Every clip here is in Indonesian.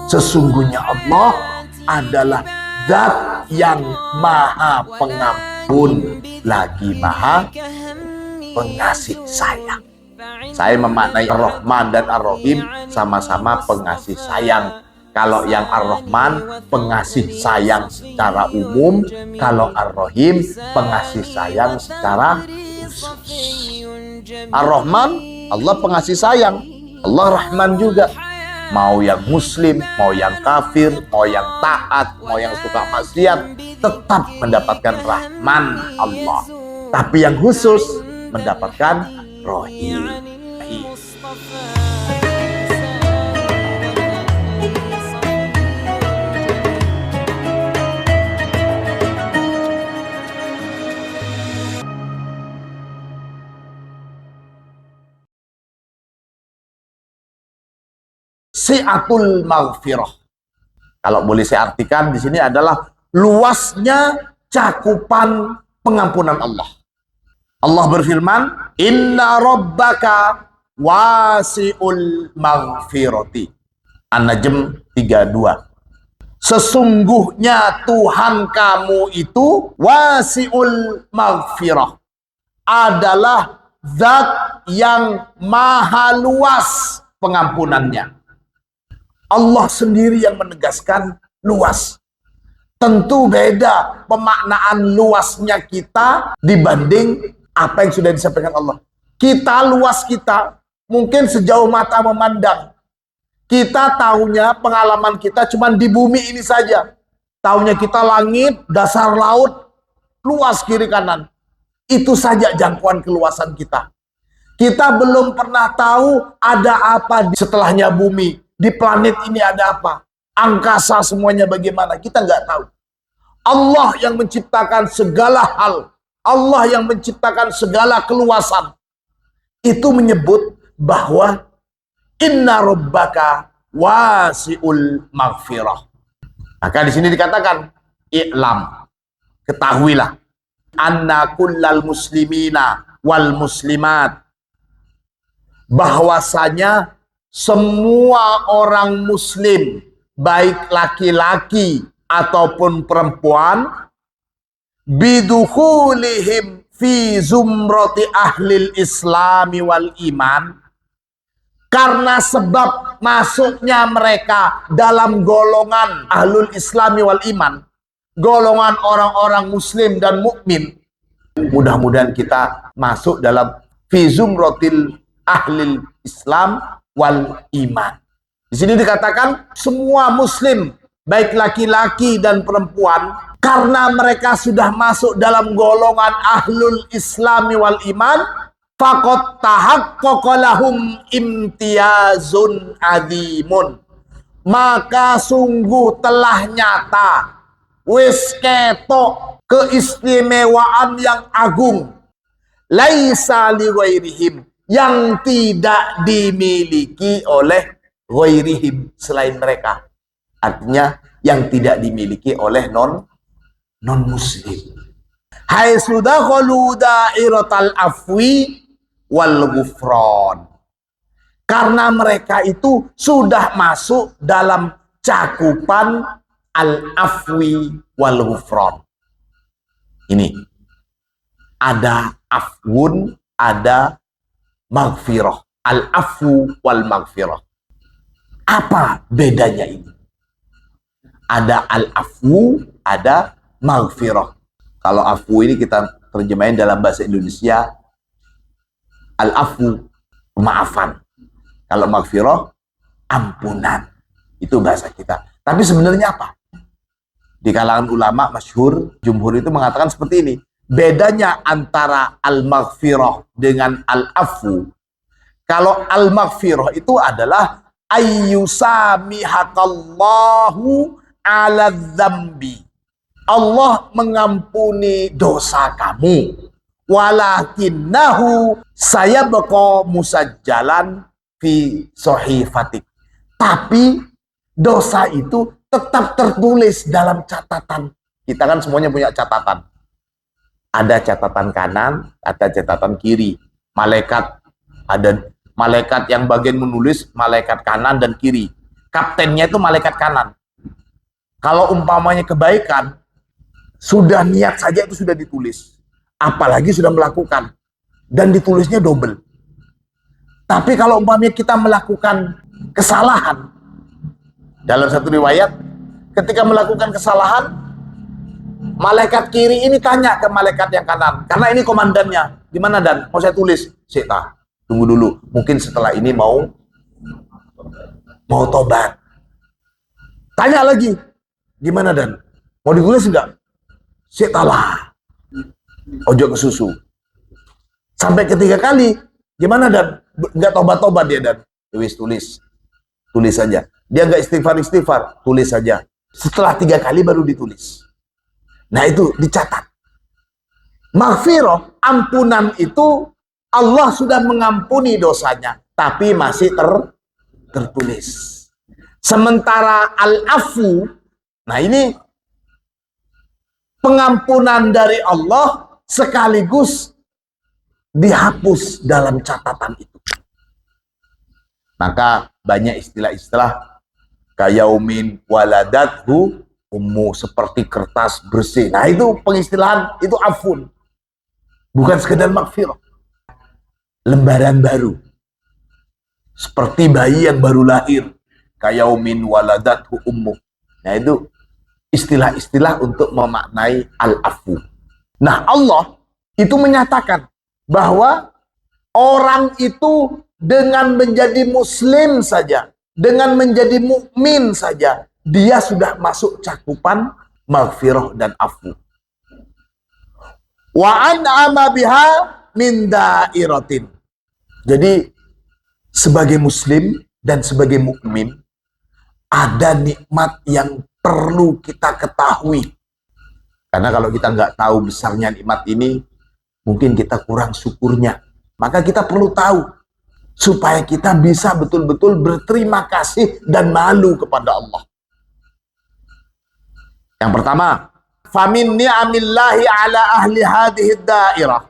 Sesungguhnya Allah adalah zat yang maha pengampun lagi maha pengasih sayang. Saya memaknai Ar-Rahman dan Ar-Rahim sama-sama pengasih sayang. Kalau yang Ar-Rahman pengasih sayang secara umum, kalau Ar-Rahim pengasih sayang secara khusus. Ar-Rahman, Allah pengasih sayang, Allah Rahman juga. Mau yang muslim, mau yang kafir, mau yang taat, mau yang suka maksiat, tetap mendapatkan Rahman Allah. Tapi yang khusus mendapatkan Rahim. Si'atul maghfirah. Kalau boleh saya artikan di sini adalah luasnya cakupan pengampunan Allah. Allah berfirman, "Inna rabbaka wasi'ul maghfirati." An-Najm 32. Sesungguhnya Tuhan kamu itu wasi'ul maghfirah, adalah zat yang maha luas pengampunannya. Allah sendiri yang menegaskan luas. Tentu beda pemaknaan luasnya kita dibanding apa yang sudah disampaikan Allah. Kita luas kita mungkin sejauh mata memandang. Kita taunya pengalaman kita cuma di bumi ini saja. Taunya kita langit, dasar laut, luas kiri kanan. Itu saja jangkauan keluasan kita. Kita belum pernah tahu ada apa setelahnya bumi. Di planet ini ada apa? Angkasa semuanya bagaimana? Kita nggak tahu. Allah yang menciptakan segala hal. Allah yang menciptakan segala keluasan. Itu menyebut bahwa inna rabbaka wasi'ul maghfirah. Maka di sini dikatakan, i'lam, ketahuilah, anna kullal muslimina wal muslimat, bahwasanya semua orang muslim, baik laki-laki ataupun perempuan, bidukhulihim fi zumrati ahlil islami wal iman, karena sebab masuknya mereka dalam golongan ahlul islami wal iman, golongan orang-orang muslim dan mukmin. Mudah-mudahan kita masuk dalam fi zumratil ahlil islam wal iman. Di sini dikatakan semua muslim, baik laki-laki dan perempuan, karena mereka sudah masuk dalam golongan ahlul islami wal iman, faqad tahaqqaqa lahum imtiyazun azimun, maka sungguh telah nyata, wis ketok keistimewaan yang agung, laisa li ghairihim, yang tidak dimiliki oleh ghairihim, selain mereka. Artinya yang tidak dimiliki oleh non-muslim. Haitsu dakhalu dairatal afwi wal ghufran. Karena mereka itu sudah masuk dalam cakupan al-afwi wal ghufran. Ini ada afwun, ada maghfirah. Al-afu wal maghfirah. Apa bedanya ini? Ada al-afu, ada maghfirah. Kalau afu ini kita terjemahin dalam bahasa Indonesia, al-afu, pemaafan. Kalau maghfirah, ampunan. Itu bahasa kita. Tapi sebenarnya apa? Di kalangan ulama masyhur, jumhur itu mengatakan seperti ini. Bedanya antara al-maghfirah dengan al-afu. Kalau al-maghfirah itu adalah ayyusamihakallahu ala dzambi. Allah mengampuni dosa kamu. Walakinnahu sayabqa musajjalan fi sahifatik. Tapi dosa itu tetap tertulis dalam catatan. Kita kan semuanya punya catatan. Ada catatan kanan, ada catatan kiri. Malaikat, ada malaikat yang bagian menulis, malaikat kanan dan kiri. kaptennya itu malaikat kanan. Kalau umpamanya kebaikan, sudah niat saja itu sudah ditulis. Apalagi sudah melakukan. Dan ditulisnya double. Tapi kalau umpamanya kita melakukan kesalahan, dalam satu riwayat, ketika melakukan kesalahan, malaikat kiri ini tanya ke malaikat yang kanan. Karena ini komandannya. Gimana Dan? Mau saya tulis? Sita, tunggu dulu. Mungkin setelah ini mau tobat. Tanya lagi. Gimana Dan? Mau ditulis enggak? Sita lah. Ojo ke susu. Sampai ketiga kali. Gimana Dan? Enggak tobat-tobat dia Dan. Tulis. Tulis saja. Dia enggak istighfar. Tulis saja. Setelah 3 kali baru ditulis. Nah itu dicatat. Maghfirah, ampunan itu Allah sudah mengampuni dosanya, tapi masih tertulis. Sementara al-afu, nah ini pengampunan dari Allah sekaligus dihapus dalam catatan itu. Maka banyak istilah-istilah kayaumin waladathu ummu, seperti kertas bersih. Nah itu pengistilahan, itu afun. Bukan sekedar maghfirah. Lembaran baru. Seperti bayi yang baru lahir. Kayaumin waladathu ummu. Nah itu istilah-istilah untuk memaknai al-afu. Nah Allah itu menyatakan bahwa orang itu dengan menjadi muslim saja, dengan menjadi mukmin saja, dia sudah masuk cakupan maghfirah dan afu. Wa an'ama biha min dairatin. Jadi sebagai muslim dan sebagai mukmin ada nikmat yang perlu kita ketahui. Karena kalau kita nggak tahu besarnya nikmat ini, mungkin kita kurang syukurnya. Maka kita perlu tahu supaya kita bisa betul-betul berterima kasih dan malu kepada Allah. Yang pertama, famin ni'amillahi ala ahli hadhihi dairah.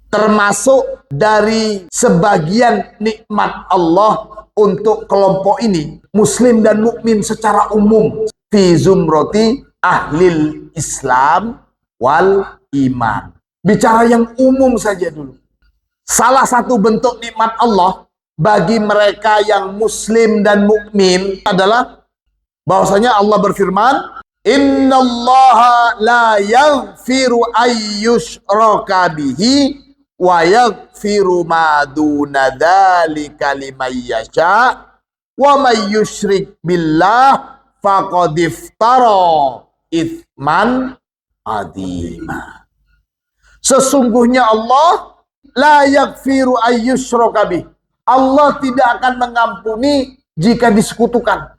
Termasuk dari sebagian nikmat Allah untuk kelompok ini, muslim dan mukmin secara umum, fi zumrati ahlil Islam wal iman. Bicara yang umum saja dulu. Salah satu bentuk nikmat Allah bagi mereka yang muslim dan mukmin adalah bahwasanya Allah berfirman, innallaha la yaghfiru ayyushraka bihi wa yaghfiru ma duna dzalika liman yasha wa may yusyrik billah faqad iftara itsman adzima. Sesungguhnya Allah la yaghfiru ayyushraka bihi. Allah tidak akan mengampuni jika disekutukan.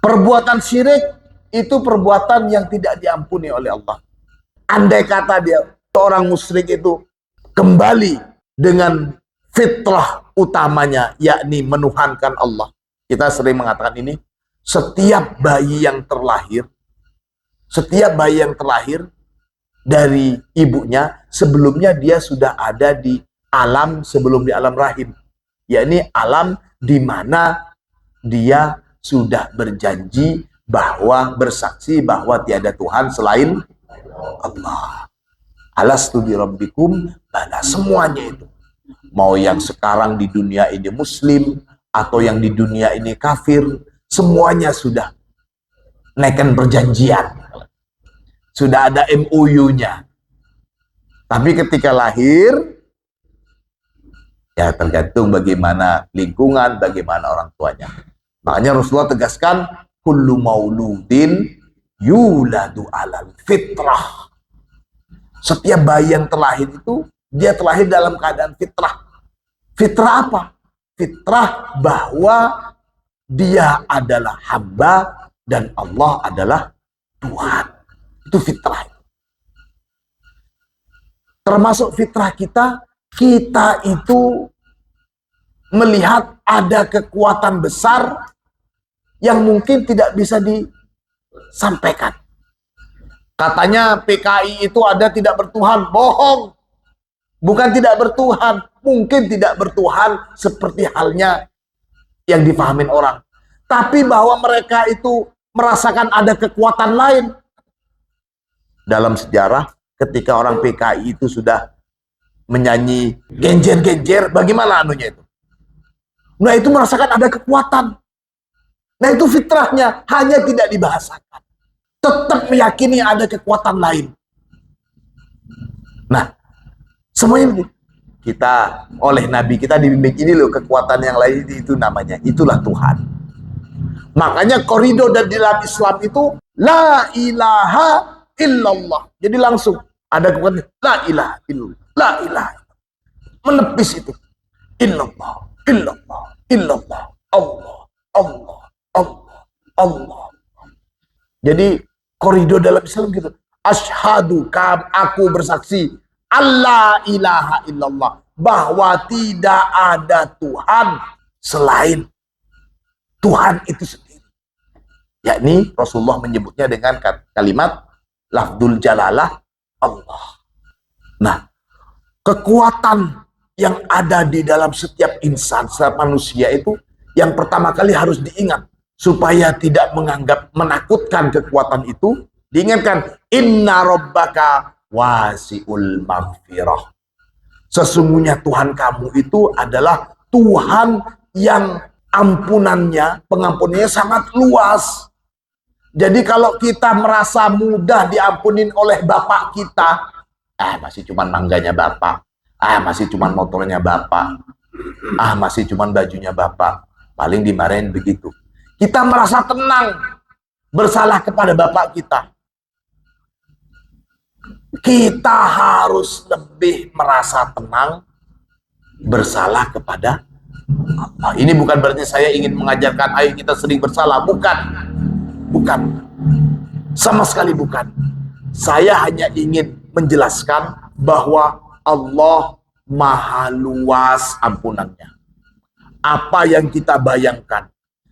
Perbuatan syirik itu perbuatan yang tidak diampuni oleh Allah. Andai kata dia seorang musyrik itu kembali dengan fitrah utamanya, yakni menuhankan Allah. Kita sering mengatakan ini, setiap bayi yang terlahir dari ibunya, sebelumnya dia sudah ada di alam sebelum di alam rahim. Yakni alam di mana dia sudah berjanji bahwa bersaksi bahwa tiada Tuhan selain Allah. Alastu bi rabbikum, bala, semuanya itu. Mau yang sekarang di dunia ini muslim atau yang di dunia ini kafir, semuanya sudah naikkan perjanjian. Sudah ada MOU-nya. Tapi ketika lahir, ya tergantung bagaimana lingkungan, bagaimana orang tuanya. Makanya Rasulullah tegaskan, kullu mauludin yuladu alal fitrah. Setiap bayi yang terlahir itu, dia terlahir dalam keadaan fitrah. Fitrah apa? Fitrah bahwa dia adalah hamba dan Allah adalah Tuhan. Itu fitrah. Termasuk fitrah kita itu melihat ada kekuatan besar yang mungkin tidak bisa disampaikan. Katanya PKI itu ada tidak bertuhan. Bohong. Bukan tidak bertuhan. Mungkin tidak bertuhan seperti halnya yang dipahamin orang. Tapi bahwa mereka itu merasakan ada kekuatan lain. Dalam sejarah, ketika orang PKI itu sudah menyanyi genjer-genjer, bagaimana anunya itu? Nah, itu merasakan ada kekuatan. Nah, itu fitrahnya, hanya tidak dibahasakan. Tetap meyakini ada kekuatan lain. Nah, semuanya kita oleh Nabi kita dibimbing ini loh, kekuatan yang lain itu namanya, itulah Tuhan. Makanya koridor dan dalam Islam itu la ilaha illallah. Jadi langsung ada kekuatan la ilaha illallah, la ilaha illallah. Menepis itu. Illallah, illallah, illallah, Allah, Allah, Allah, Allah. Jadi koridor dalam Islam gitu. Asyhadu, aku bersaksi, Allah ilaha illallah, bahwa tidak ada Tuhan selain Tuhan itu sendiri. Yakni Rasulullah menyebutnya dengan kalimat lafdzul jalalah Allah. Nah, kekuatan yang ada di dalam setiap insan, setiap manusia itu yang pertama kali harus diingat supaya tidak menganggap menakutkan kekuatan itu. Diingatkan, inna rabbaka wasi'ul maghfirah. Sesungguhnya Tuhan kamu itu adalah Tuhan yang pengampunannya sangat luas. Jadi kalau kita merasa mudah diampunin oleh bapak kita, masih cuman mangganya bapak, masih cuman motornya bapak, masih cuman bajunya bapak, paling dimarahin begitu. Kita merasa tenang bersalah kepada bapak kita. Kita harus lebih merasa tenang bersalah kepada Allah. Ini bukan berarti saya ingin mengajarkan ayo kita sering bersalah, bukan. Bukan. Sama sekali bukan. Saya hanya ingin menjelaskan bahwa Allah maha luas ampunannya. Apa yang kita bayangkan.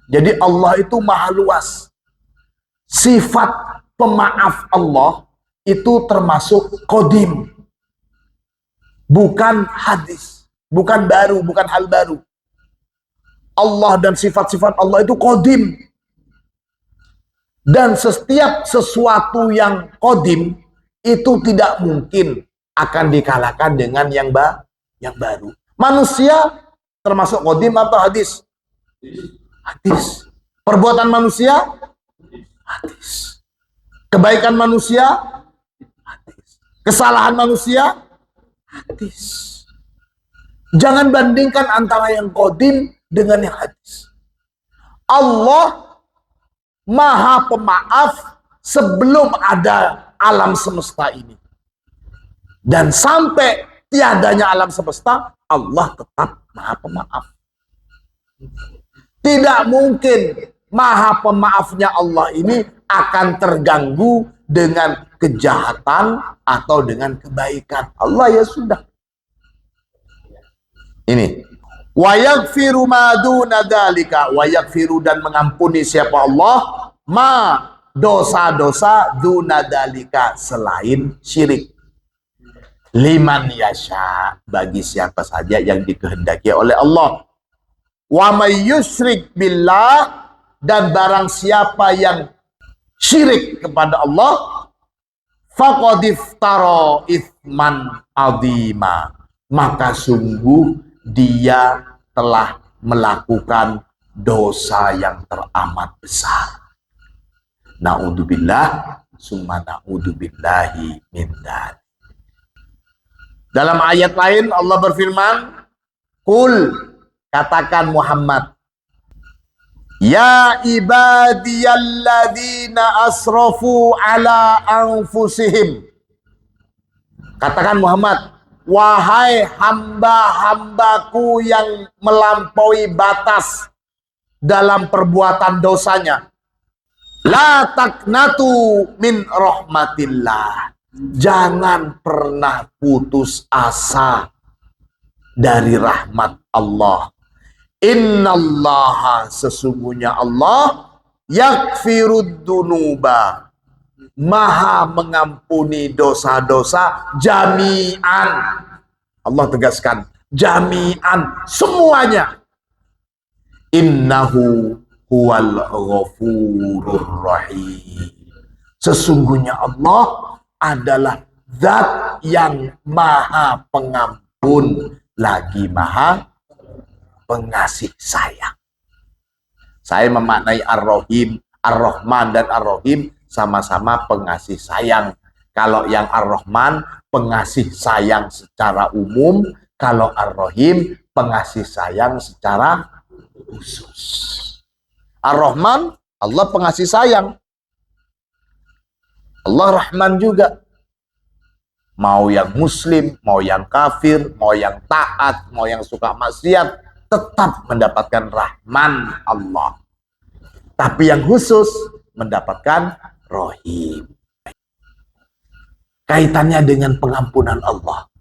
Jadi Allah itu maha luas. Sifat pemaaf Allah itu termasuk qadim. Bukan hadis. Bukan baru, bukan hal baru. Allah dan sifat-sifat Allah itu qadim. Dan setiap sesuatu yang qadim itu tidak mungkin akan dikalahkan dengan yang baru. Manusia termasuk qadim atau hadis? Hadis. Perbuatan manusia? Hadis. Kebaikan manusia? Hadis. Kesalahan manusia? Hadis. Jangan bandingkan antara yang qadim dengan yang hadis. Allah maha pemaaf sebelum ada alam semesta ini. Dan sampai tiadanya alam semesta, Allah tetap maha pemaaf. Tidak mungkin maha pemaafnya Allah ini akan terganggu dengan kejahatan atau dengan kebaikan. Allah ya sudah. Ini. Wa yaghfiru ma duna dzalika, wa yaghfiru dan mengampuni siapa Allah ma dosa-dosa duna dzalika selain syirik. Liman yasha, bagi siapa saja yang dikehendaki oleh Allah. Wa may yusyrik billah, dan barang siapa yang syirik kepada Allah faqad iftara itsman adzima, maka sungguh dia telah melakukan dosa yang teramat besar. Na'udzubillah summa na'udzubillahi min dzalik. Dalam ayat lain Allah berfirman, "Qul," katakan Muhammad, "Ya ibadiyalladzina asrafu ala anfusihim." Katakan Muhammad, wahai hamba-hambaku yang melampaui batas dalam perbuatan dosanya, la taqnatu min rahmatillah, jangan pernah putus asa dari rahmat Allah. Innallaha, sesungguhnya Allah, yaghfirud dunuba, maha mengampuni dosa-dosa jami'an. Allah tegaskan jami'an, semuanya. Innahu, huwal ghafurur rahim. Sesungguhnya Allah adalah zat yang maha pengampun lagi maha pengasih sayang. Saya memaknai Ar-Rahim, Ar-Rahman dan Ar-Rahim sama-sama pengasih sayang. Kalau yang Ar-Rahman pengasih sayang secara umum, kalau Ar-Rahim pengasih sayang secara khusus. Ar-Rahman, Allah pengasih sayang. Allah Rahman juga. Mau yang muslim, mau yang kafir, mau yang taat, mau yang suka maksiat, tetap mendapatkan rahman Allah. Tapi yang khusus mendapatkan Rahim. Kaitannya dengan pengampunan Allah.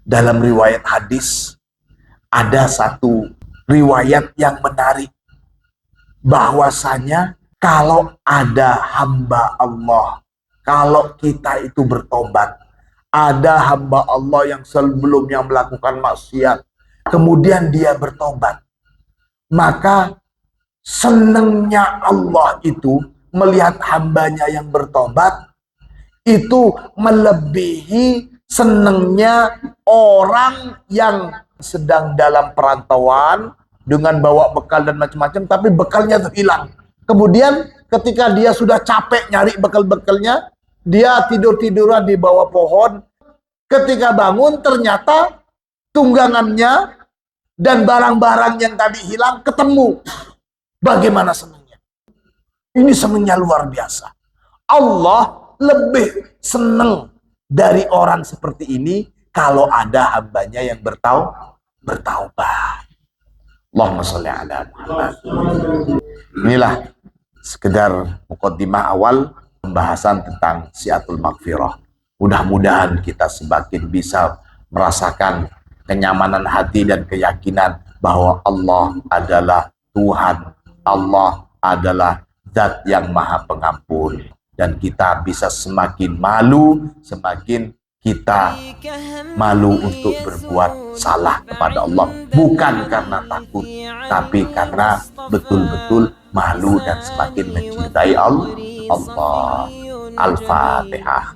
Dalam riwayat hadis, ada satu riwayat yang menarik. Bahwasanya kalau ada hamba Allah, kalau kita itu bertobat, ada hamba Allah yang sebelumnya melakukan maksiat, kemudian dia bertobat, maka senangnya Allah itu melihat hambanya yang bertobat, itu melebihi senangnya orang yang sedang dalam perantauan dengan bawa bekal dan macam-macam, tapi bekalnya itu hilang. Kemudian ketika dia sudah capek nyari bekal-bekalnya, dia tidur-tiduran di bawah pohon. Ketika bangun ternyata tunggangannya dan barang-barang yang tadi hilang ketemu. Bagaimana senangnya? Ini senangnya luar biasa. Allah lebih senang dari orang seperti ini kalau ada hambanya yang bertaubat. Allahumma sholli ala Muhammad. Inilah sekedar muqaddimah awal pembahasan tentang Syiatul Maghfirah. Mudah-mudahan kita semakin bisa merasakan kenyamanan hati dan keyakinan bahwa Allah adalah Tuhan. Allah adalah Zat yang Maha Pengampun. Dan kita bisa semakin malu, semakin kita malu untuk berbuat salah kepada Allah. Bukan karena takut, tapi karena betul-betul malu dan semakin mencintai Allah. Al-Fatihah.